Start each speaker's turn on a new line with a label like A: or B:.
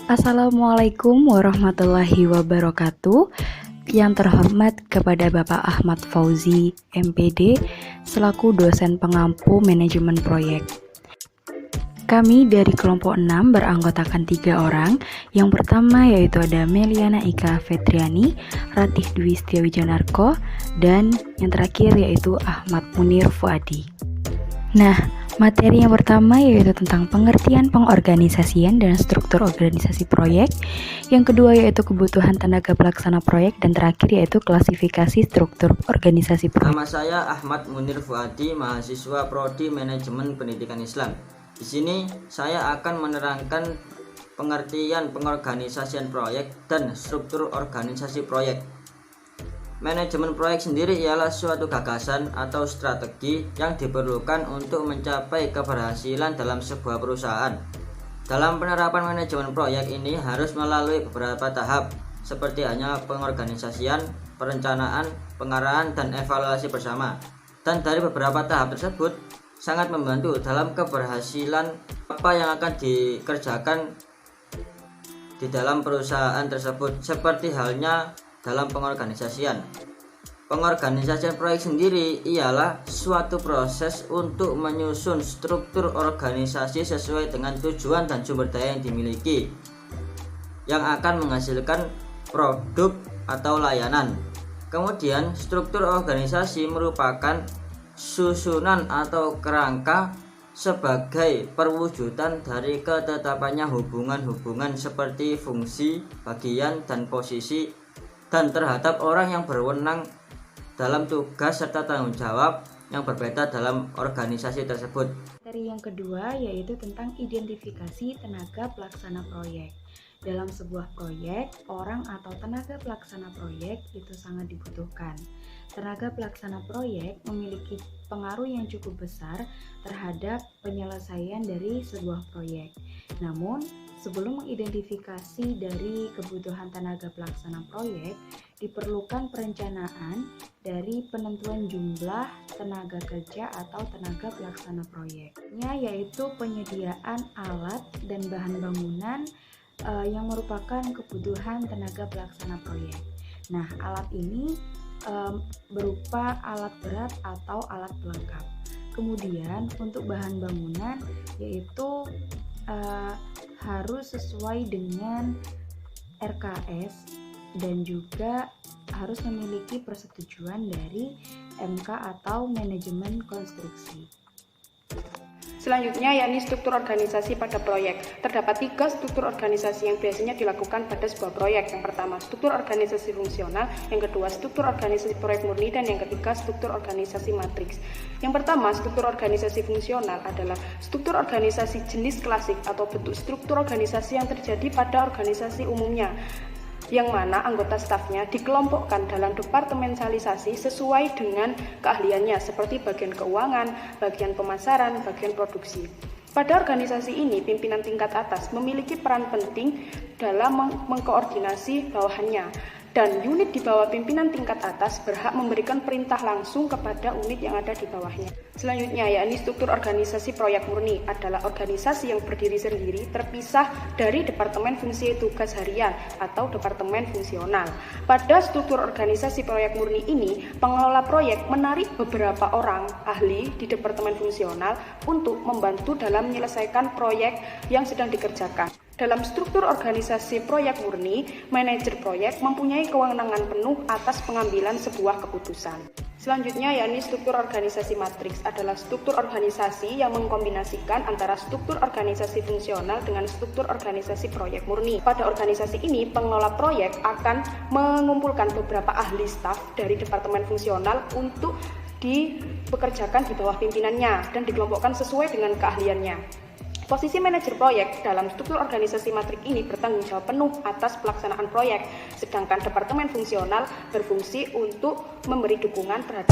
A: Assalamualaikum warahmatullahi wabarakatuh. Yang terhormat kepada Bapak Ahmad Fauzi, MPD, selaku dosen pengampu manajemen proyek. Kami dari kelompok 6 beranggotakan 3 orang. Yang pertama yaitu ada Meliana Ika Fetriani, Ratih Dwi Setiawijanarko, dan yang terakhir yaitu Ahmad Munir Fuadi. Nah, materi yang pertama yaitu tentang pengertian pengorganisasian dan struktur organisasi proyek. Yang kedua yaitu kebutuhan tenaga pelaksana proyek, dan terakhir yaitu klasifikasi struktur organisasi proyek.
B: Nama saya Ahmad Munir Fuadi, mahasiswa Prodi Manajemen Pendidikan Islam. Di sini saya akan menerangkan pengertian pengorganisasian proyek dan struktur organisasi proyek. Manajemen proyek sendiri ialah suatu gagasan atau strategi yang diperlukan untuk mencapai keberhasilan dalam sebuah perusahaan. Dalam penerapan manajemen proyek ini harus melalui beberapa tahap, seperti hanya pengorganisasian, perencanaan, pengarahan, dan evaluasi bersama. Dan dari beberapa tahap tersebut sangat membantu dalam keberhasilan apa yang akan dikerjakan di dalam perusahaan tersebut, seperti halnya dalam pengorganisasian. Pengorganisasian proyek sendiri ialah suatu proses untuk menyusun struktur organisasi sesuai dengan tujuan dan sumber daya yang dimiliki, yang akan menghasilkan produk atau layanan. Kemudian, struktur organisasi merupakan susunan atau kerangka sebagai perwujudan dari ketetapannya hubungan-hubungan seperti fungsi, bagian, dan posisi, dan terhadap orang yang berwenang dalam tugas serta tanggung jawab yang berbeda dalam organisasi tersebut.
A: Materi yang kedua yaitu tentang identifikasi tenaga pelaksana proyek. Dalam sebuah proyek, orang atau tenaga pelaksana proyek itu sangat dibutuhkan. Tenaga pelaksana proyek memiliki pengaruh yang cukup besar terhadap penyelesaian dari sebuah proyek. Namun, sebelum mengidentifikasi dari kebutuhan tenaga pelaksana proyek, diperlukan perencanaan dari penentuan jumlah tenaga kerja atau tenaga pelaksana proyeknya, yaitu penyediaan alat dan bahan bangunan yang merupakan kebutuhan tenaga pelaksana proyek. Nah, alat ini berupa alat berat atau alat pelengkap. Kemudian untuk bahan bangunan yaitu harus sesuai dengan RKS dan juga harus memiliki persetujuan dari MK atau manajemen konstruksi.
C: Selanjutnya yakni struktur organisasi pada proyek. Terdapat 3 struktur organisasi yang biasanya dilakukan pada sebuah proyek. Yang pertama, struktur organisasi fungsional. Yang kedua, struktur organisasi proyek murni. Dan yang ketiga, struktur organisasi matriks. Yang pertama, struktur organisasi fungsional adalah struktur organisasi jenis klasik atau bentuk struktur organisasi yang terjadi pada organisasi umumnya, yang mana anggota stafnya dikelompokkan dalam departementalisasi sesuai dengan keahliannya, seperti bagian keuangan, bagian pemasaran, bagian produksi. Pada organisasi ini, pimpinan tingkat atas memiliki peran penting dalam mengkoordinasi bawahannya, dan unit di bawah pimpinan tingkat atas berhak memberikan perintah langsung kepada unit yang ada di bawahnya. Selanjutnya, yakni struktur organisasi proyek murni adalah organisasi yang berdiri sendiri terpisah dari departemen fungsi tugas harian atau departemen fungsional. Pada struktur organisasi proyek murni ini, pengelola proyek menarik beberapa orang ahli di departemen fungsional untuk membantu dalam menyelesaikan proyek yang sedang dikerjakan. Dalam struktur organisasi proyek murni, manajer proyek mempunyai kewenangan penuh atas pengambilan sebuah keputusan. Selanjutnya yakni struktur organisasi matriks adalah struktur organisasi yang mengkombinasikan antara struktur organisasi fungsional dengan struktur organisasi proyek murni. Pada organisasi ini, pengelola proyek akan mengumpulkan beberapa ahli staf dari departemen fungsional untuk dipekerjakan di bawah pimpinannya dan dikelompokkan sesuai dengan keahliannya. Posisi manajer proyek dalam struktur organisasi matrik ini bertanggung jawab penuh atas pelaksanaan proyek, sedangkan departemen fungsional berfungsi untuk memberi dukungan terhadap